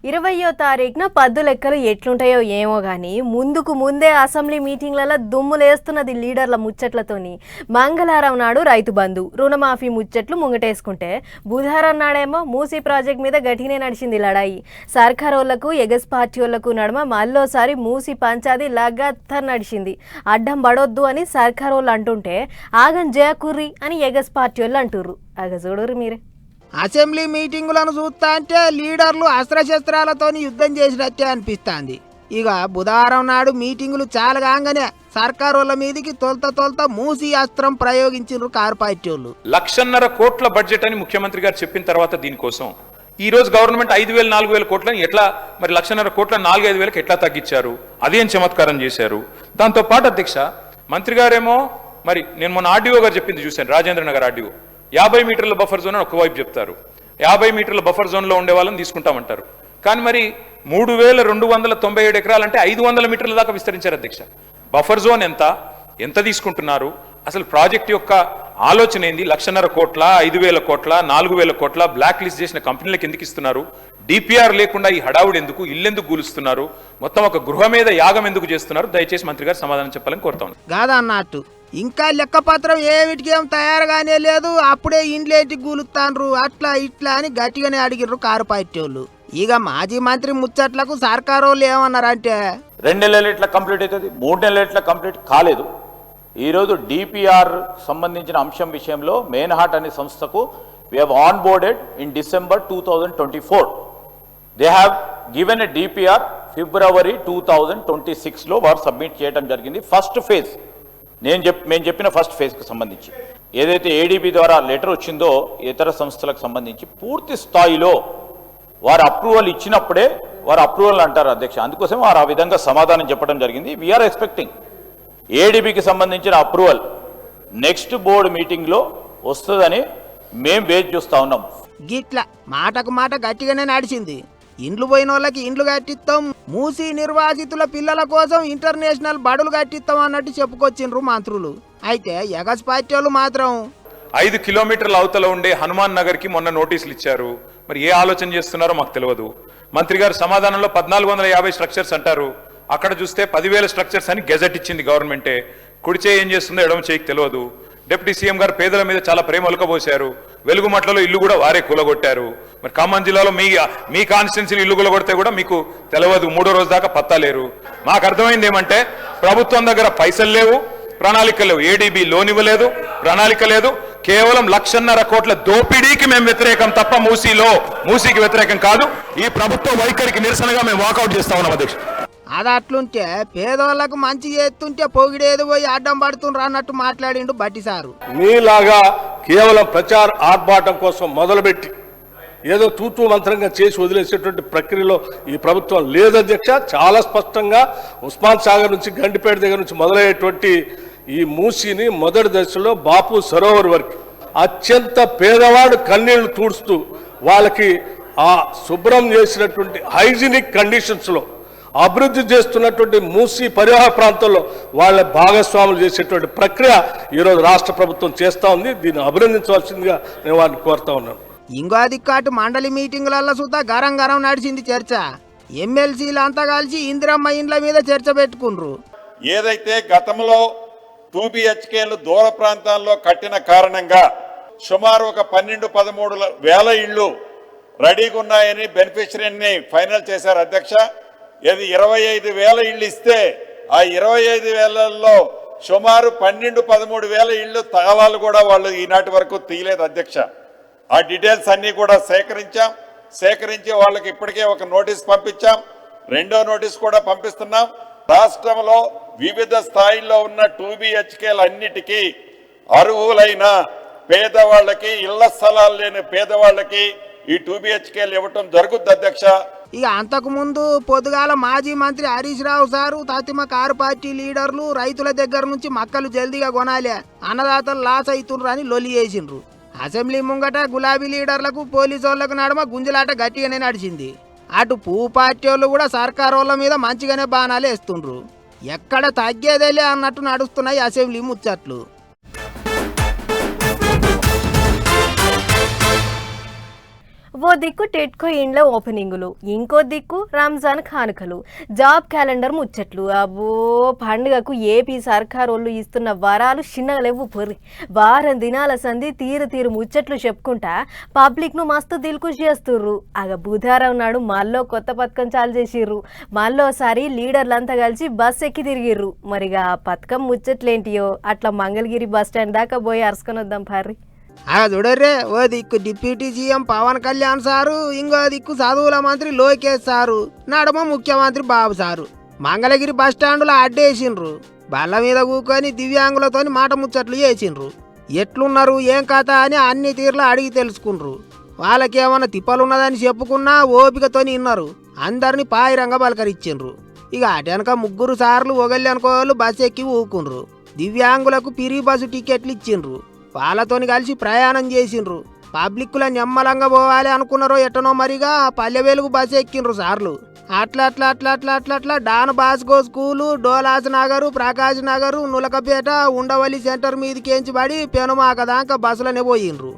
20వ తారీఖున పద్దు లెక్కలు ఎట్లుంటాయో ఏమో గానీ ముందుకు ముందే అసెంబ్లీ మీటింగ్లలో దుమ్ములేస్తున్నది లీడర్ల ముచ్చట్లతోని. మంగళవారం నాడు రైతు బంధు రుణమాఫీ ముచ్చట్లు ముంగటేసుకుంటే బుధవారం నాడేమో మూసీ ప్రాజెక్ట్ మీద గట్టినే నడిచింది లడాయి. సర్కారోళ్లకు ఎగస్ పార్టీ వాళ్లకు నడుమ మళ్ళోసారి మూసీ పంచాది లగత్తర్ నడిచింది. అడ్డం పడొద్దు అని సర్కారోళ్ళు అంటుంటే ఆగం జయకుర్రి అని ఎగస్ పార్టీ వాళ్ళు అంటుర్రు. అగ చూడరు మీరే. అసెంబ్లీ మీటింగులను చూస్తా అంటే లీడర్లు అస్త్రశస్త్రాలతో యుద్ధం చేసినట్టే అనిపిస్తుంది. ఇక బుధవారం నాడు మీటింగులు చాలగానే సర్కారోళ్ళ మీదికి తొలత మూసి అస్త్రం ప్రయోగించారు కారు పార్టీ వాళ్ళు. 1,50,000 కోట్ల బడ్జెట్ అని ముఖ్యమంత్రి గారు చెప్పిన తర్వాత దీనికోసం ఈ రోజు గవర్నమెంట్ 5,000 4,000 కోట్లని ఎట్లా మరి 1,50,000 కోట్ల 4-5 ఎట్లా తగ్గించారు, అదేం చమత్కారం చేశారు. దాంతో పాటు అధ్యక్ష మంత్రి గారేమో మరి నేను మొన్న ఆర్డీఓ గారు చెప్పింది చూశాను, రాజేంద్ర నగర్ ఆర్డీఓ 50 మీటర్ల బఫర్ జోన్ అని ఒకవైపు చెప్తారు, 50 మీటర్ల బఫర్ జోన్లో ఉండే వాళ్ళని తీసుకుంటామంటారు. కానీ మరి 3,297 ఎకరాలంటే 500 మీటర్ల దాకా విస్తరించారు అధ్యక్ష. బఫర్ జోన్ ఎంత తీసుకుంటున్నారు, అసలు ప్రాజెక్ట్ యొక్క ఆలోచన ఏంది? 1,50,000 కోట్ల 5,000 కోట్ల 4,000 కోట్ల బ్లాక్ లిస్ట్ చేసిన కంపెనీలకు ఎందుకు ఇస్తున్నారు? డిపిఆర్ లేకుండా ఈ హడావుడు ఎందుకు? ఇల్లెందుకు కూలుస్తున్నారు? మొత్తం ఒక గృహ మీద యాగం ఎందుకు చేస్తున్నారు? దయచేసి మంత్రి గారు సమాధానం చెప్పాలని కోరుతాను. కాదన్నట్టు ఇంకా లెక్కపత్రం ఏమిటికేం తయారుగానే లేదు, అప్పుడే ఇండ్లేంటికి కూలుతాండ్రు అట్లా ఇట్లా అని గట్టిగానే అడిగిర్రు కారు పార్టీ వాళ్ళు. ఇక మాజీ మంత్రి ముచ్చట్లకు సర్కారు వాళ్ళు ఏమన్నారంటే 2 నెలలు ఎట్లా కంప్లీట్ అవుతుంది, 3 నెలలు ఎట్లా కంప్లీట్ కాలేదు. ఈరోజు డిపిఆర్ సంబంధించిన అంశం విషయంలో మెయిన్హార్ట్ అనే సంస్థకు we have onboarded in December 2024. They have given a DPR February 2026 లో వారు సబ్మిట్ చేయడం జరిగింది. ఫస్ట్ ఫేజ్ మేము చెప్పిన ఫస్ట్ ఫేజ్కి సంబంధించి ఏదైతే ఏడీబీ ద్వారా లెటర్ వచ్చిందో ఇతర సంస్థలకు సంబంధించి పూర్తి స్థాయిలో వారు అప్రూవల్ ఇచ్చినప్పుడే వారు అప్రూవల్ అంటారు అధ్యక్ష. అందుకోసం వారు ఆ విధంగా సమాధానం చెప్పడం జరిగింది. వీఆర్ ఎక్స్పెక్టింగ్ ఏడీబీకి సంబంధించిన అప్రూవల్ నెక్స్ట్ బోర్డు మీటింగ్లో వస్తుందని మేము వేచి చూస్తూ ఉన్నాం. గిట్లా మాటకు మాట గట్టిగానే నడిచింది. ఇండ్లు పోయిన వాళ్ళకి ఇండ్లు కట్టిస్తాం, మూసి నిర్వాసితుల పిల్లల కోసం ఇంటర్నేషనల్ బడులు కట్టిస్తాం అన్నట్టు చెప్పుకొచ్చిండ్రు మంత్రులు. అయితే ఎగస్ పార్టీ వాళ్ళు మాత్రం 5 కిలోమీటర్ల అవతల ఉండే హనుమాన్ నగర్ కి మొన్న నోటీసులు ఇచ్చారు. మరి ఏ ఆలోచన చేస్తున్నారో మాకు తెలియదు. మంత్రి గారు సమాధానంలో 1,450 స్ట్రక్చర్స్ అంటారు, అక్కడ చూస్తే 10,000 స్ట్రక్చర్స్ అని గెజెట్ ఇచ్చింది గవర్నమెంటే. కుడిచే ఏం చేస్తుందో ఎడమ చేయికి తెలియదు. డిప్యూటీ సీఎం గారు పేదల మీద చాలా ప్రేమ ఒలకబోశారు. వెలుగుమట్లలో ఇల్లు కూడా వారే కూలగొట్టారు. మరి ఖమ్మం జిల్లాలో మీ కాన్స్టిట్యున్సీలు ఇల్లు కూలగొడితే కూడా మీకు తెలియదు, 3వ రోజు దాకా పత్తాలేరు. మాకు అర్థమైంది ఏమంటే ప్రభుత్వం దగ్గర పైసలు లేవు, ప్రణాళిక లేవు. ఏడీబీ లోన్ ఇవ్వలేదు, ప్రణాళిక లేదు. కేవలం 1,50,000 కోట్ల దోపిడీకి మేము వ్యతిరేకం తప్ప మూసీకి వ్యతిరేకం కాదు. ఈ ప్రభుత్వ వైఖరికి నిరసనగా మేము వాకౌట్ చేస్తా ఉన్నాం అధ్యక్ష. అది అట్లుంటే పేదవాళ్ళకు మంచి చేస్తుంటే పొగిడేది పోయి అడ్డం పడుతుండ్రు అన్నట్టు మాట్లాడిండు బట్టి సారు. మీలాగా కేవలం ప్రచార ఆర్భాటం కోసం మొదలుపెట్టి ఏదో తూతూ మంత్రంగా చేసి వదిలేసేటువంటి ప్రక్రియలో ఈ ప్రభుత్వం లేదు అధ్యక్ష. చాలా స్పష్టంగా ఉస్మాన్ సాగర్ నుంచి గండిపేట దగ్గర నుంచి మొదలయ్యేటువంటి ఈ మూసీని మొదటి దశలో బాపు సరోవర్ వరకు అత్యంత పేదవాడు కన్నీళ్లు తూడుస్తూ వాళ్ళకి ఆ శుభ్రం చేసినటువంటి హైజీనిక్ కండిషన్స్లో అభివృద్ధి చేస్తున్నటువంటి మూసీ పరివాహ ప్రాంతంలో వాళ్ళ భాగస్వాములు చేసేటువంటి ప్రక్రియ ఈరోజు రాష్ట్ర ప్రభుత్వం చేస్తూ ఉంది. దీన్ని అభినందించవలసిందిగా నేను వారిని కోరుతా ఉన్నాను. ఇంకో దిక్కాటు మండలి మీటింగులలో సుతా గరం నడిచింది చర్చ. ఎమ్మెల్సీలు అంతా కలిసి ఇందిరమ్మ ఇండ్ల మీద చర్చ పెట్టుకుండ్రు. ఏదైతే గతంలో 2 BHKలు దూర ప్రాంతాల్లో కట్టిన కారణంగా సుమారు ఒక 12-13 వేల ఇళ్లు రెడీగా ఉన్నాయని బెనిఫిషరీని ఫైనల్ చేశారు అధ్యక్ష. ఇది 25,000 ఇళ్ళు ఇస్తే ఆ 25,000లో సుమారు 12-13 వేల ఇళ్ళు తాళాలు కూడా వాళ్ళు ఈనాటి వరకు తీయలేదు అధ్యక్ష. ఆ డీటెయిల్స్ అన్నీ కూడా సేకరించి వాళ్ళకి ఇప్పటికే ఒక నోటీస్ పంపించాం, 2వ నోటీస్ కూడా పంపిస్తున్నాం. రాష్ట్రంలో వివిధ స్థాయిల్లో ఉన్న 2 BHKలు అన్నిటికీ అర్హులైన పేదవాళ్ళకి, ఇళ్ల స్థలాలు లేని పేదవాళ్ళకి ఈ 2 BHKలు ఇవ్వటం జరుగుద్ది అధ్యక్ష. ఇక అంతకు ముందు పొద్దుగాల మాజీ మంత్రి Harish Rao sir తతిమ car party లీడర్లు రైతుల దగ్గర నుంచి మక్కలు జల్దీగా కొనాలి, అన్నదాతలు లాస్ అవుతుండ్రు అని లొల్లి చేసిండ్రు. అసెంబ్లీ ముంగట గులాబీ లీడర్లకు పోలీసు వాళ్ళకు నడుమ గుంజలాట గట్టిగానే నడిచింది. అటు పువ్వు పార్టీ వాళ్ళు కూడా సర్కారు వాళ్ళ మీద మంచిగానే బాణాలు వేస్తుండ్రు. ఎక్కడ తగ్గేదేలే అన్నట్టు నడుస్తున్నాయి అసెంబ్లీ ముచ్చట్లు. ఓ దిక్కు టెట్కో ఇండ్ల ఓపెనింగులు, ఇంకో దిక్కు రంజాన్ కానుకలు, జాబ్ క్యాలెండర్ ముచ్చట్లు. అబ్బో పండుగకు ఏపీ సర్కారోళ్ళు ఇస్తున్న వరాలు చిన్నగా లేవు పొర్రి. వారం దినాల సంధి తీరు ముచ్చట్లు చెప్పుకుంటా పబ్లిక్ను మస్తు దిల్కుష్ చేస్తుర్రు. బుధవారం నాడు మళ్ళీ కొత్త పథకం చాలు చేసిర్రు. మళ్ళోసారి లీడర్లంతా కలిసి బస్ ఎక్కి తిరిగిర్రు. మరిగా ఆ పథకం ముచ్చట్లేంటియో అట్లా మంగళగిరి బస్ స్టాండ్ దాకా పోయి అరుసుకొని వద్దాం పారి. చూడర్రే, ఓ దిక్కు deputy CM Pavan Kalyan sir, ఇంకో దిక్కు చదువుల మంత్రి లోకేష్ సారు, నడుమ ముఖ్యమంత్రి బాబు సారు మంగళగిరి బస్ స్టాండ్లో అడ్డేసిండ్రు. బల్ల మీద కూకొని దివ్యాంగులతోని మాట ముచ్చట్లు చేసిండ్రు. ఎట్లున్నారు ఏం కథ అని అన్ని తీర్లు అడిగి తెలుసుకుండ్రు. వాళ్ళకేమన్నా తిప్పలున్నదని చెప్పుకున్నా ఓపికతోని విన్నారు. అందరినీ పాయిరంగా పలకరించిండ్రు. అటెనక 3 సార్లు ఒకళ్ళు బస్ ఎక్కి ఊకుండ్రు. దివ్యాంగులకు పిరి బస్సు టికెట్లు ఇచ్చిండ్రు. వాళ్ళతోని కలిసి ప్రయాణం చేసిండ్రు. పబ్లిక్లో నిమ్మలంగా పోవాలి అనుకున్నారో ఎట్టనో మరిగా పల్లె వెలుగు బస్సు ఎక్కిండ్రు సార్లు. అట్లా Don Bosco school, Dolas Nagar, Prakash Nagar, Nulakapeta, Undavalli centre మీదకి పడి పెనుమాక దాకా బస్సులనే పోయిండ్రు.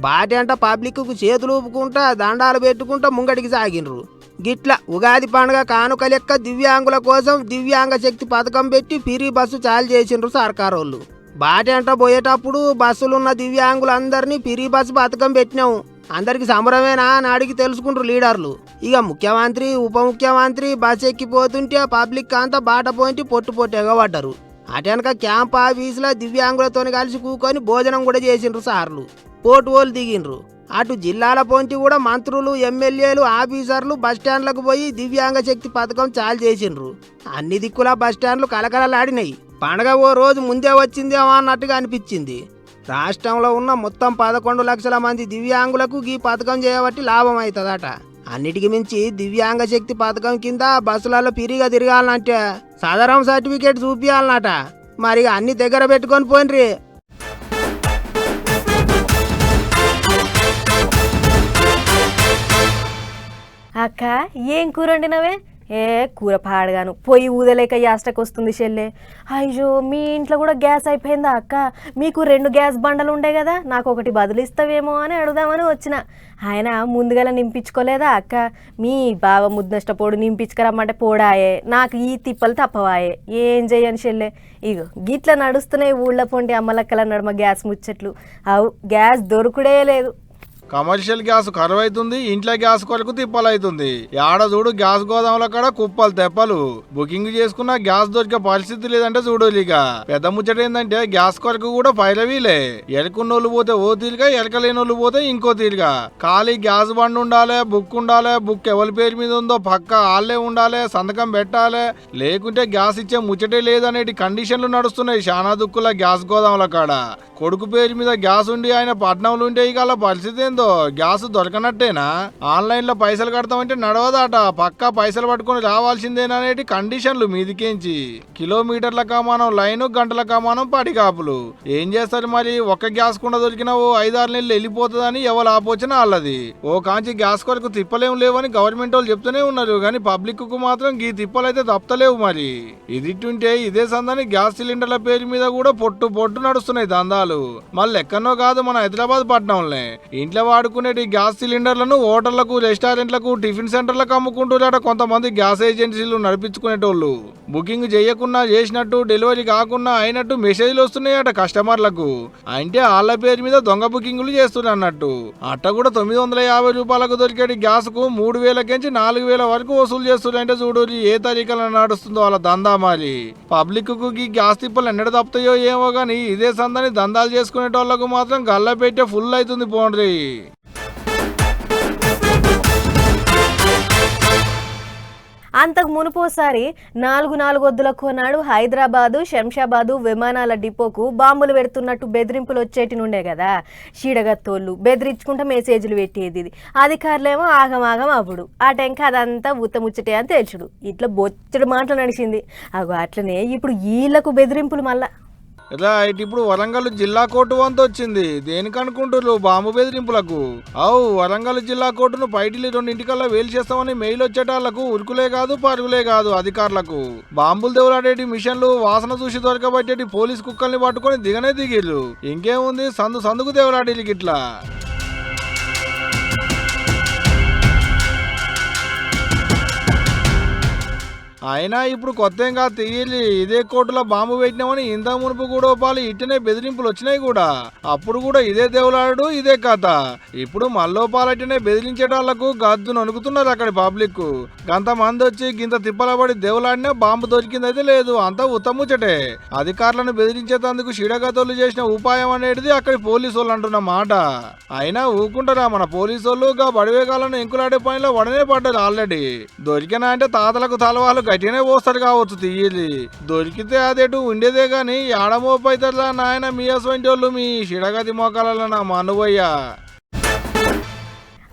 బాటంట పబ్లిక్కు చేతులు ఊపుకుంటా దండాలు పెట్టుకుంటా ముంగడికి సాగిండ్రు. గిట్ల ఉగాది పండుగ కానుక లెక్క దివ్యాంగుల కోసం దివ్యాంగ శక్తి పథకం పెట్టి ఫ్రీ బస్సు చాలు చేసిండ్రు సర్కారోళ్ళు. బాటంట పోయేటప్పుడు బస్సులున్న దివ్యాంగులందరినీ ఫ్రీ బస్సు పథకం పెట్టినాము, అందరికి సంబరమేనా అని అడిగి తెలుసుకుంటారు లీడర్లు. ముఖ్యమంత్రి ఉప ముఖ్యమంత్రి బస్సు ఎక్కిపోతుంటే పబ్లిక్ అంతా బాట పోయింటి పొట్టు ఎగబడ్డారు. అటెనక క్యాంప్ ఆఫీసులో దివ్యాంగులతో కలిసి కూకొని భోజనం కూడా చేసిండ్రు సార్లు. పోటువోలు దిగిండ్రు. అటు జిల్లాల పొంటి కూడా మంత్రులు, ఎమ్మెల్యేలు, ఆఫీసర్లు బస్టాండ్లకు పోయి దివ్యాంగ శక్తి పథకం చాలు చేసిండ్రు. అన్ని దిక్కుల బస్టాండ్లు కలకలలాడినాయి. పండగ ఓ రోజు ముందే వచ్చిందేమో అన్నట్టుగా అనిపించింది. రాష్ట్రంలో ఉన్న మొత్తం 11 లక్షల మంది దివ్యాంగులకు ఈ పథకం చేయబట్టి లాభం అవుతుందట. అన్నిటికి మించి దివ్యాంగ శక్తి పథకం కింద బస్సులలో ఫ్రీగా తిరగాలంటే సదరం సర్టిఫికేట్ చూపించాలన్నట. మరి అన్ని దగ్గర పెట్టుకొని పోయినరి. అక్క ఏం కూర వండినవే? కూర పాడగాను పొయ్యి ఊదలేక యాస్టకు వస్తుంది చెల్లె. అయ్యో మీ ఇంట్లో కూడా గ్యాస్ అయిపోయిందా అక్క? మీకు 2 గ్యాస్ బండలు ఉండే కదా, నాకు ఒకటి బదులిస్తావేమో అని అడుగుదామని వచ్చిన. ఆయన ముందుగా నింపించుకోలేదా అక్క? మీ బావ ముద్దనష్టపోడు నింపించుకురమ్మంటే పోడాయే, నాకు ఈ తిప్పలు తప్పవాయే. ఏం చెయ్యను చెల్లె. గిట్ల నడుస్తున్నాయి ఊళ్ళో పొంటి అమ్మలక్కల నడుమ గ్యాస్ ముచ్చట్లు. గ్యాస్ దొరుకుడే లేదు. కమర్షియల్ గ్యాస్ కరువు అవుతుంది, ఇంట్లో గ్యాస్ కొరకు తిప్పలవుతుంది. ఏడ చూడు గ్యాస్ గోదాముల కాడ కుప్పలు తెప్పలు. బుకింగ్ చేసుకున్న గ్యాస్ దొరికే పరిస్థితి లేదంటే చూడు. ఇక పెద్ద ముచ్చట ఏంటంటే గ్యాస్ కొరకు కూడా పైరవీలే. ఎలకున్నోళ్ళు పోతే ఓ తీరుగా, ఎలకలేనోళ్ళు పోతే ఇంకో తీరుగా. ఖాళీ గ్యాస్ బండ్ ఉండాలి, బుక్ ఉండాలి. బుక్ ఎవరి పేరు మీద ఉందో పక్క ఆళ్లే ఉండాలి, సంతకం పెట్టాలి. లేకుంటే గ్యాస్ ఇచ్చే ముచ్చటే లేదనేటి కండిషన్లు నడుస్తున్నాయి చాలా దుక్కుల గ్యాస్ గోదాముల కాడ. కొడుకు పేరు మీద గ్యాస్ ఉండి ఆయన పట్నంలో ఉంటే ఇక అలా పరిస్థితి ఏందో, గ్యాస్ దొరకనట్టేనా? ఆన్లైన్ లో పైసలు కడతామంటే నడవదాట, పక్కా పైసలు పట్టుకుని రావాల్సిందేననేటి కండిషన్లు మీదికేంచి. కిలోమీటర్ల కమానం లైను, గంటల కమానం పడికాపులు. ఏం చేస్తారు మరి? ఒక్క గ్యాస్ కుండ దొరికినా ఓ 5-6 నెలలు వెళ్ళిపోతుందని ఎవరు ఆపోచన వాళ్ళది. ఓ కాంచి గ్యాస్ కొరకు తిప్పలేం లేవని గవర్నమెంట్ వాళ్ళు చెప్తూనే ఉన్నారు, కానీ పబ్లిక్ కు మాత్రం ఈ తిప్పలైతే తప్పలేవు. మరి ఇదిట్టుంటే ఇదే సందని గ్యాస్ సిలిండర్ల పేరు మీద కూడా పొట్టు నడుస్తున్నాయి దందాలు. మళ్ళీ ఎక్కడో కాదు, మన హైదరాబాద్ పట్టణంలో ఇంట్లో వాడుకునేటి గ్యాస్ సిలిండర్లను హోటళ్లకు, రెస్టారెంట్లకు, టిఫిన్ సెంటర్లకు అమ్ముకుంటున్నారట కొంతమంది గ్యాస్ ఏజెన్సీలు నడిపించుకునేటోళ్ళు. బుకింగ్ చేయకున్నా చేసినట్టు, డెలివరీ కాకుండా అయినట్టు మెసేజ్లు వస్తున్నాయట కస్టమర్లకు. అంటే వాళ్ళ పేరు మీద దొంగ బుకింగ్లు చేస్తున్నారు అన్నట్టు. అట్ట కూడా 950 రూపాయలకు దొరికేటి గ్యాస్ కు 3000 4000 వరకు వసూలు చేస్తున్నారంటే చూడు ఏ తరీకలో నడుస్తుందో వాళ్ళ దందా. మరి పబ్లిక్ కు ఈ గ్యాస్ తిప్పలు ఎన్నడ తప్పుతాయో ఏమో గానీ ఇదే సందని దందాలు చేసుకునేటోళ్లకు మాత్రం గల్ల పెట్టే ఫుల్ అవుతుంది పోండ్రి. అంతకు మునుపోసారి 4 వద్దులకు నాడు హైదరాబాదు, శంషాబాదు విమానాల డిపోకు బాంబులు పెడుతున్నట్టు బెదిరింపులు వచ్చేటి నుండే కదా. చీడగత్తోళ్ళు బెదిరించుకుంటా మెసేజ్లు పెట్టేది. అధికారులేమో ఆగమాగం అప్పుడు ఆ టెంక అదంతా ఉత్తముచ్చటే అని తెలుసుడు. ఇట్లా బొచ్చడు మాటలు నడిచింది. అట్లనే ఇప్పుడు వీళ్లకు బెదిరింపులు మళ్ళా. రైట్, ఇప్పుడు వరంగల్ జిల్లా కోర్టు వంతు వచ్చింది. దేనికి అనుకుంటున్నారు? బాంబు బెదిరింపులకు. వరంగల్ జిల్లా కోర్టును పైటిలి 2 వేలు చేస్తామని మెయిల్ వచ్చేటాళ్లకు ఉరుకులే కాదు, పరుగులే కాదు అధికారులకు. బాంబులు దేవులాడేటి మిషన్లు వాసన చూసి దొరకబట్టేటి పోలీస్ కుక్కల్ని పట్టుకొని దిగిళ్ళు. ఇంకేముంది, సందుకు దేవులాడేటి గిట్లా. అయినా ఇప్పుడు కొత్త ఏం కాదు తీయాలి. ఇదే కోర్టులో బాంబు పెట్టినామని ఇంత మునుపు కూడా పాలు ఇట్టనే బెదిరింపులు వచ్చినాయి కూడా. అప్పుడు కూడా ఇదే దేవులాడు ఇదే కథ. ఇప్పుడు మల్లో పాలటినే బెదిరించేటాళ్లకు గద్దును అనుకుతున్నారు అక్కడి పబ్లిక్. గంత మంది వచ్చి గింత తిప్పలబడి దేవులాడినా బాంబు దొరికిందైతే లేదు. అంతా ఉత్తముచ్చటే. అధికారులను బెదిరించేందుకు షిడగతోళ్ళు చేసిన ఉపాయం అనేది అక్కడి పోలీసు వాళ్ళు అంటున్న మాట. అయినా ఊకుంటారా మన పోలీసు వాళ్ళు? బడివేగాలను ఎంకులాడే పనిలో వడనే పడ్డారు ఆల్రెడీ. దొరికినా అంటే తాతలకు తలవాళ్ళు గట్టినే పోస్తారు కావచ్చు తీయాలి. దొరికితే అదేటు ఉండేదే గాని ఆడమోపైతేలా నాయన మీ అసంటి వాళ్ళు మీ షిడగతి మోకాలలో నా మనువయ్యా.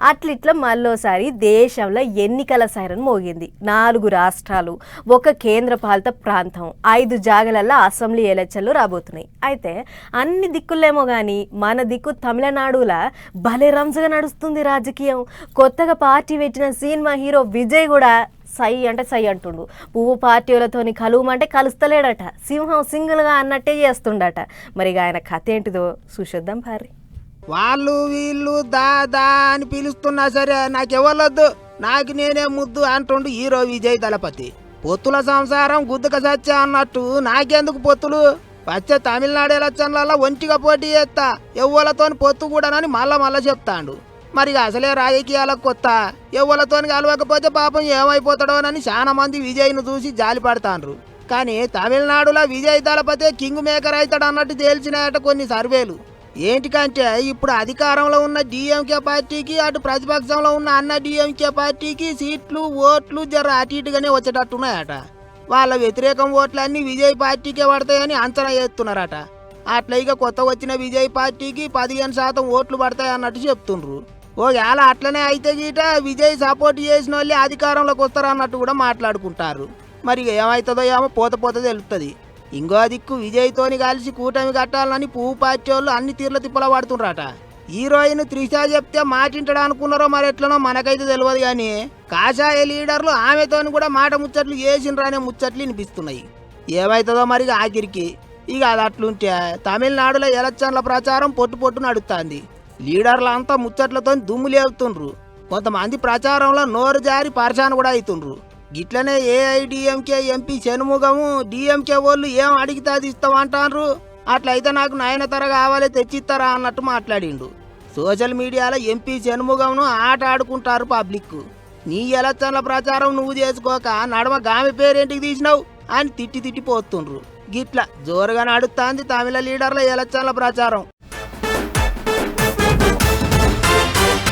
అట్లిట్లా మళ్ళోసారి దేశంలో ఎన్నికల సైరన్ మోగింది. 4 రాష్ట్రాలు, 1 కేంద్రపాలిత ప్రాంతం, 5 జాగలల్లో అసెంబ్లీ ఎలక్షన్లు రాబోతున్నాయి. అయితే అన్ని దిక్కులేమో కానీ మన దిక్కు తమిళనాడులా భలే రంజుగా నడుస్తుంది రాజకీయం. కొత్తగా పార్టీ పెట్టిన సినిమా హీరో విజయ్ కూడా సై అంటే సై అంటుండు. పువ్వు పార్టీలతోని కలువమంటే కలుస్తలేడట. సింహం సింగిల్గా అన్నట్టే చేస్తుండట. మరి ఆయన కథ ఏంటిదో చూసొద్దాం పారి. వాళ్ళు వీళ్ళు దా అని పిలుస్తున్నా సరే నాకెవ్వలొద్దు, నాకు నేనే ముద్దు అంటుండు హీరో విజయ్ దళపతి. పొత్తుల సంసారం గుద్దుక సత్య అన్నట్టు నాకెందుకు పొత్తులు? వచ్చే తమిళనాడు ఎలక్షన్లలో ఒంటిగా పోటీ చేస్తా, ఎవ్వలతోని పొత్తు కూడానని మళ్ళా చెప్తాండు. మరి అసలే రాజకీయాలకు కొత్త, ఎవ్వలతోని కలవకపోతే పాపం ఏమైపోతాడోనని చాలా మంది విజయ్ను చూసి జాలి పడతాండ్రు. కానీ తమిళనాడులో విజయ్ దళపతి కింగ్ మేకర్ అవుతాడు అన్నట్టు తేల్చినాయట కొన్ని సర్వేలు. ఏంటికంటే ఇప్పుడు అధికారంలో ఉన్న డిఎంకే పార్టీకి, అటు ప్రతిపక్షంలో ఉన్న అన్న డిఎంకే పార్టీకి సీట్లు ఓట్లు జర అటు ఇటుగానే వచ్చేటట్టున్నాయట. వాళ్ళ వ్యతిరేకం ఓట్లన్నీ విజయ్ పార్టీకే పడతాయని అంచనా చేస్తున్నారట. అట్లా ఇక కొత్త వచ్చిన విజయ్ పార్టీకి 15% ఓట్లు పడతాయి అన్నట్టు చెప్తుండ్రు. ఓవేళ అట్లనే అయితే గీట విజయ్ సపోర్ట్ చేసిన వాళ్ళే అధికారంలోకి వస్తారు అన్నట్టు కూడా మాట్లాడుకుంటారు. మరి ఏమవుతుందో ఏమో పోత తెలుస్తుంది. ఇంకో దిక్కు విజయ్తోని కలిసి కూటమి కట్టాలని పువ్వు పార్టీ వాళ్ళు అన్ని తీర్ల తిప్పల పడుతుండ్రట. హీరోయిన్ త్రిష చెప్తే మాటింటాడు అనుకున్నారో మరి ఎట్లనో మనకైతే తెలియదు. కానీ కాషాయ లీడర్లు ఆమెతోని కూడా మాట ముచ్చట్లు చేసిండ్రనే ముచ్చట్లు వినిపిస్తున్నాయి. ఏమవుతుందో మరి ఆఖరికి. ఇక అది అట్లుంటే తమిళనాడులో ఎలక్షన్ల ప్రచారం పొట్టు నడుస్తుంది. లీడర్లు అంతా ముచ్చట్లతో దుమ్ము లేపుతుండ్రు. కొంతమంది ప్రచారంలో నోరు జారి పరిశాన్ కూడా అవుతుండ్రు. గిట్లనే ఏఐడిఎంకే ఎంపీ షణ్ముగము డిఎంకే వాళ్ళు ఏం అడిగితే అది ఇస్తామంటారు. అట్లయితే నాకు నయనతర కావాలి తెచ్చిస్తారా అన్నట్టు మాట్లాడిండు. సోషల్ మీడియాలో ఎంపీ షణ్ముగంను ఆట ఆడుకుంటారు పబ్లిక్. నీ ఎలక్షన్ల ప్రచారం నువ్వు చేసుకోక నడమ గామి పేరేంటికి తీసినావు అని తిట్టి పోతుండ్రు. గిట్ల జోరుగా నడుస్తుంది తమిళ లీడర్ల ఎలక్షన్ల ప్రచారం.